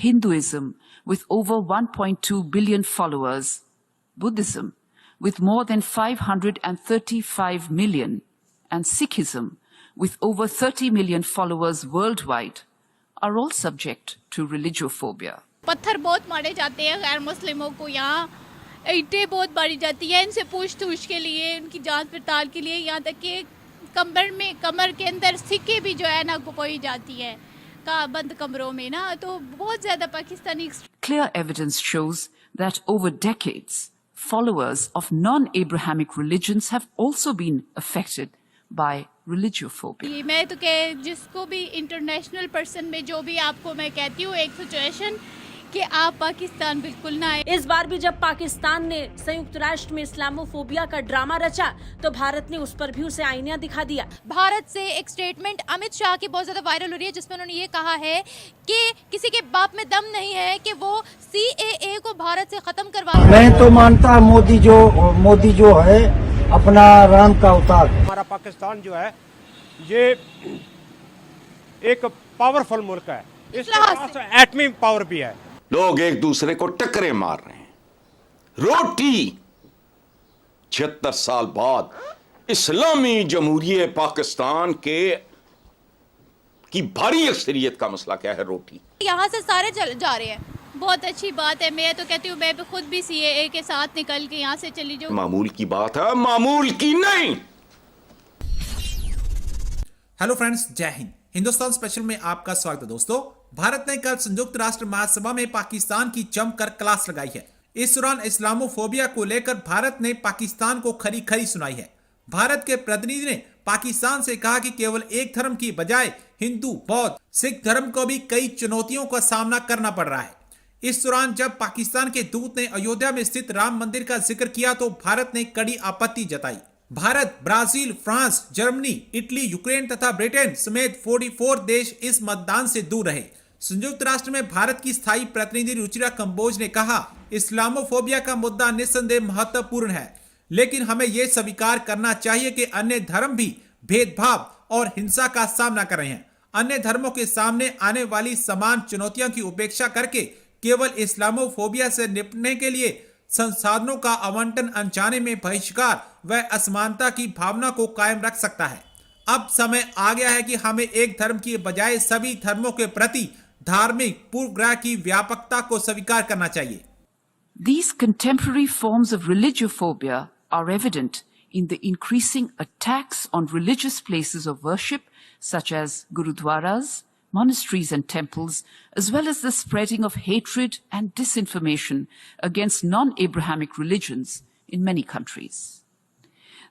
Hinduism with over 1.2 billion followers, Buddhism with more than 535 million, and Sikhism with over 30 million followers worldwide are all subject to religiophobia. पत्थर बहुत मारे जाते हैं गैर मुस्लिमों को, यहाँ ईंटें बहुत मारी जाती है इनसे पूछ-तूछ के लिए, उनकी जांच पड़ताल के लिए, यहाँ तक कि कमर के अंदर सिक्के भी जो है ना कोई जाती है का बंद कमरों में ना, तो बहुत ज्यादा Pakistani. Clear evidence shows that over decades, followers of non-Abrahamic religions have also been affected by religiophobia. मैं तो जिसको भी इंटरनेशनल पर्सन में जो भी आपको मैं कहती हूँ एक सिचुएशन कि आप पाकिस्तान बिल्कुल ना आए. इस बार भी जब पाकिस्तान ने संयुक्त राष्ट्र में इस्लामोफोबिया का ड्रामा रचा तो भारत ने उस पर भी उसे आईना दिखा दिया. भारत से एक स्टेटमेंट अमित शाह की बहुत ज्यादा वायरल हो रही है जिसमें उन्होंने ये कहा है कि किसी के बाप में दम नहीं है कि वो CAA को भारत से खत्म करवा. मैं तो मानता मोदी जो है अपना राम का अवतार. हमारा पाकिस्तान जो है ये एक पावरफुल मुल्क है, इसके पास एटमी पावर भी है. लोग एक दूसरे को टक्करें मार रहे हैं. रोटी 76 साल बाद इस्लामी जमहूरियत पाकिस्तान की भारी अक्सरियत का मसला क्या है? रोटी. यहाँ से सारे चल जा रहे हैं, बहुत अच्छी बात है. मैं तो कहती हूँ मैं खुद भी CAA के साथ निकल के यहाँ से चली जाऊँ. मामूल की बात है, मामूल की नहीं. हेलो फ्रेंड्स, जय हिंद. हिंदुस्तान स्पेशल में आपका स्वागत है. दोस्तों, भारत ने कल संयुक्त राष्ट्र महासभा में पाकिस्तान की जमकर क्लास लगाई है. इस दौरान इस्लामोफोबिया को लेकर भारत ने पाकिस्तान को खरी खरी सुनाई है. भारत के प्रतिनिधि ने पाकिस्तान से कहा कि केवल एक धर्म की बजाय हिंदू, बौद्ध, सिख धर्म को भी कई चुनौतियों का सामना करना पड़ रहा है. इस दौरान जब पाकिस्तान के दूत ने अयोध्या में स्थित राम मंदिर का जिक्र किया तो भारत ने कड़ी आपत्ति जताई. Bharat, Brazil, France, Germany, Italy, Ukraine तथा ब्रिटेन समेत 44 देश इस मतदान से दूर रहे. संयुक्त राष्ट्र में भारत की स्थायी प्रतिनिधि रुचिरा कंबोज ने कहा, इस्लामोफोबिया का मुद्दा निस्संदेह महत्वपूर्ण है, लेकिन हमें यह स्वीकार करना चाहिए कि अन्य धर्म भी भेदभाव और हिंसा का सामना कर रहे हैं. अन्य धर्मों के सामने आने वाली समान चुनौतियों की उपेक्षा करके केवल इस्लामोफोबिया से निपटने के लिए संसाधनों का आवंटन अनजाने में बहिष्कार व असमानता की भावना को कायम रख सकता है. अब समय आ गया है कि हमें एक धर्म की बजाय सभी धर्मों के प्रति धार्मिक पूर्वग्रह की व्यापकता को स्वीकार करना चाहिए. These contemporary forms of religiophobia are evident in the increasing attacks on religious places of worship such as gurudwaras, monasteries and temples, as well as the spreading of hatred and disinformation against non-Abrahamic religions in many countries.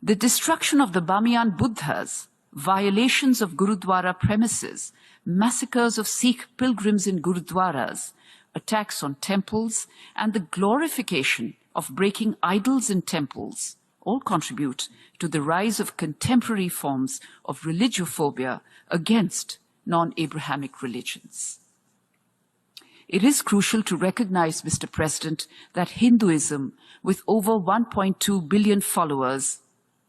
The destruction of the Bamiyan Buddhas, violations of Gurudwara premises, massacres of Sikh pilgrims in Gurudwaras, attacks on temples, and the glorification of breaking idols in temples all contribute to the rise of contemporary forms of religiophobia against non-Abrahamic religions. It is crucial to recognize, Mr. President, that Hinduism, with over 1.2 billion followers,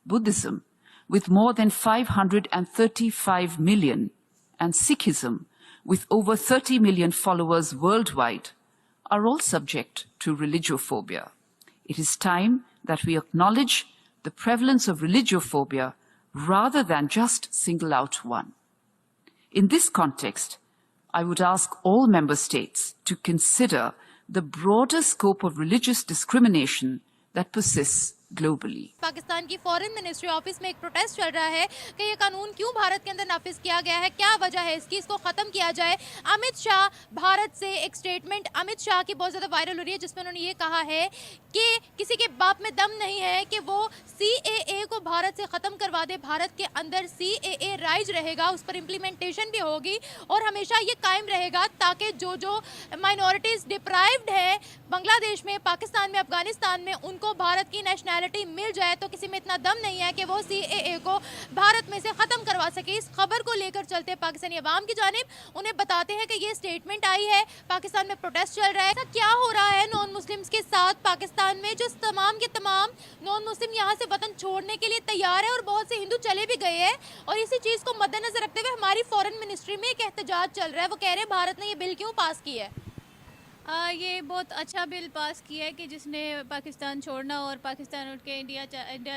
Buddhism, with more than 535 million, and Sikhism, with over 30 million followers worldwide, are all subject to religiophobia. It is time that we acknowledge the prevalence of religiophobia rather than just single out one. In this context, I would ask all member states to consider the broader scope of religious discrimination that persists globally. Pakistan की foreign ministry office में एक protest चल रहा है कि ये कानून क्यों भारत के अंदर नाफिज किया गया है, क्या वजह है इसकी, इसको खत्म किया जाए. अमित शाह, भारत से एक स्टेटमेंट अमित शाह की बहुत ज्यादा वायरल हो रही है जिसमें उन्होंने ये कहा है कि किसी के बाप में दम नहीं है कि वो CAA को भारत से खत्म करवा दे. भारत के अंदर CAA राइज रहेगा, उस पर इम्प्लीमेंटेशन भी होगी और हमेशा ये कायम रहेगा ताकि जो माइनॉरिटीज डिप्राइव्ड है बांग्लादेश में, पाकिस्तान में, अफगानिस्तान में, उनको भारत की नेशनैलिटी मिल जाए. तो किसी में इतना दम नहीं है कि वो CAA को भारत में से खत्म करवा सके. इस खबर को लेकर चलते पाकिस्तानी अवाम की जानिब, उन्हें बताते हैं कि ये स्टेटमेंट आई है, पाकिस्तान में प्रोटेस्ट चल रहा है. ऐसा क्या हो रहा है नॉन मुस्लिम्स के साथ पाकिस्तान में, जो तमाम के तमाम नॉन मुस्लिम यहाँ से वतन छोड़ने के लिए तैयार है और बहुत से हिंदू चले भी गए हैं. और इसी चीज को मद्देनजर रखते हुए हमारी फॉरेन मिनिस्ट्री में एक एहतजाज चल रहा है. वो कह रहे हैं भारत ने ये बिल क्यों पास की है. ये बहुत अच्छा बिल पास किया है कि जिसने पाकिस्तान छोड़ना और पाकिस्तान उठ के इंडिया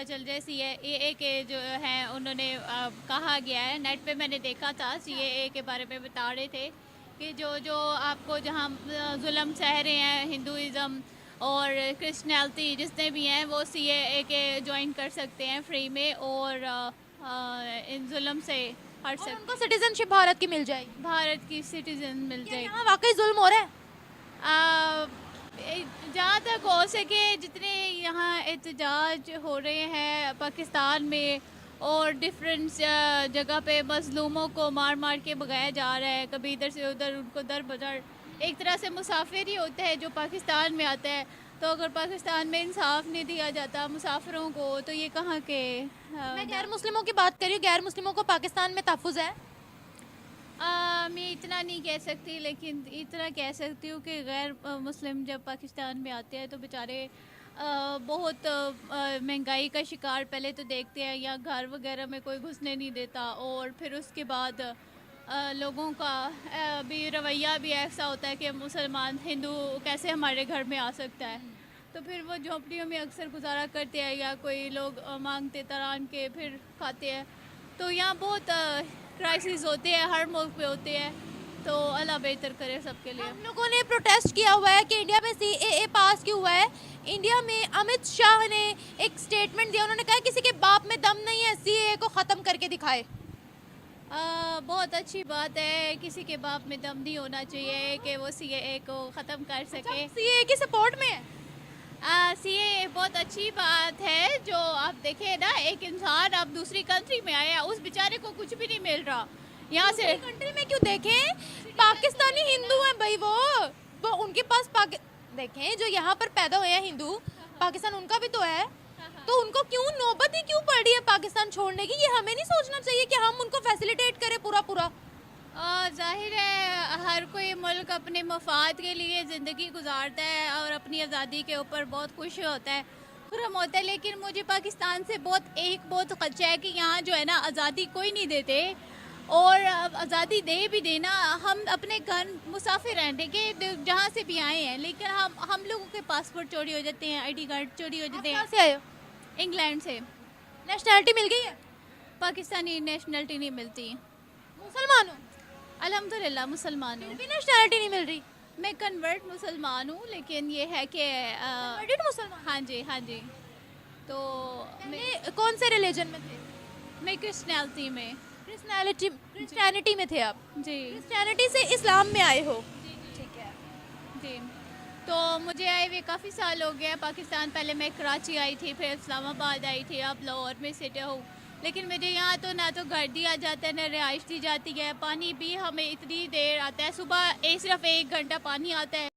चल जाए। सीएए के जो हैं उन्होंने कहा गया है, नेट पे मैंने देखा था, सीएए के बारे में बता रहे थे कि जो जो आपको जहाँ जुल्म सह रहे हैं हिंदुज़म और क्रिश्चियनिटी जितने भी हैं वो सीएए के ज्वाइन कर सकते हैं फ्री में और इन जुल्म से हट और सकते, उनको सिटीजनशिप भारत की मिल जाएगी। भारत की सिटीजन मिल क्या जाएगी। यहाँ वाकई जुल्म हो रहा है? जहाँ तक हो सके जितने यहाँ एहतजाज हो रहे हैं पाकिस्तान में और डिफरेंट जगह पे मजलूमों को मार मार के भगाया जा रहा है, कभी इधर से उधर उनको दर बदर, एक तरह से मुसाफिर ही होता है जो पाकिस्तान में आता है। तो अगर पाकिस्तान में इंसाफ नहीं दिया जाता मुसाफिरों को तो ये कहाँ के मैं गैर मुस्लिमों की बात कर रही हूँ, गैर मुस्लिमों को पाकिस्तान में तहफ़्फ़ुज़ है? मैं इतना नहीं कह सकती, लेकिन इतना कह सकती हूँ कि गैर मुस्लिम जब पाकिस्तान में आते हैं तो बेचारे बहुत महंगाई का शिकार पहले तो देखते हैं, या घर वगैरह में कोई घुसने नहीं देता और फिर उसके बाद लोगों का भी रवैया भी ऐसा होता है कि मुसलमान हिंदू कैसे हमारे घर में आ सकता है। तो फिर वो झोंपड़ियों में अक्सर गुजारा करते हैं या कोई लोग मांगते तरान के फिर खाते हैं। तो यहाँ बहुत क्राइसिस होते हैं, हर मुल्क पे होते हैं, तो अल्लाह बेहतर करे सबके लिए। हम लोगों ने प्रोटेस्ट किया हुआ है कि इंडिया में सीएए पास क्यों हुआ है। इंडिया में अमित शाह ने एक स्टेटमेंट दिया, उन्होंने कहा किसी के बाप में दम नहीं है, सीएए को ख़त्म करके दिखाए। बहुत अच्छी बात है, किसी के बाप में दम नहीं होना चाहिए कि वो सीएए को ख़त्म कर सके। सीएए की सपोर्ट में है। सीएए बहुत अच्छी बात है। जो आप देखें ना, एक इंसान अब दूसरी कंट्री में आया, उस बेचारे को कुछ भी नहीं मिल रहा यहाँ से। कंट्री में क्यों देखें, पाकिस्तानी हिंदू हैं भाई, वो उनके पास देखें जो यहाँ पर पैदा हुए हैं हिंदू, पाकिस्तान उनका भी तो है, तो उनको क्यों नौबत ही क्यों पड़ रही है पाकिस्तान छोड़ने की? ये हमें नहीं सोचना चाहिए कि हम उनको फैसिलिटेट करें पूरा पूरा? जाहिर है हर कोई मुल्क अपने मफाद के लिए ज़िंदगी गुजारता है और अपनी आज़ादी के ऊपर बहुत खुश होता है, खुरम होता है। लेकिन मुझे पाकिस्तान से बहुत खदशा है कि यहाँ जो है ना आज़ादी कोई नहीं देते, और आज़ादी दे भी देना, हम अपने घर मुसाफिर रहने के जहाँ से भी आए हैं, लेकिन हम लोगों के पासपोर्ट चोरी हो जाते हैं, आईडी कार्ड चोरी हो जाते कहाँ हैं। से आए हो? इंग्लैंड से। नेशनैलिटी मिल गई है? पाकिस्तानी नेशनलिटी नहीं मिलती। मुसलमान हो? अल्हम्दुलिल्लाह मुसलमान हूँ। फिर भी नेशनैलिटी नहीं मिल रही। मैं कन्वर्ट मुसलमान हूँ, लेकिन ये है कि कन्वर्टेड मुसलमान? हाँ जी हाँ जी। तो पहले कौन से रिलीजन में थे? मैं क्रिश्चियनिटी में। क्रिश्चियनिटी में थे आप? जी क्रिश्चियनिटी से इस्लाम में आए हो? ठीक है। जी। तो मुझे आए हुए काफ़ी साल हो गया पाकिस्तान। पहले मैं कराची आई थी, फिर इस्लामाबाद आई थी, अब लाहौर में सेटल हूँ। लेकिन मुझे यहाँ तो ना तो घर दिया जाता है ना रिहाइश दी जाती है। पानी भी हमें इतनी देर आता है, सुबह सिर्फ 1 घंटा पानी आता है।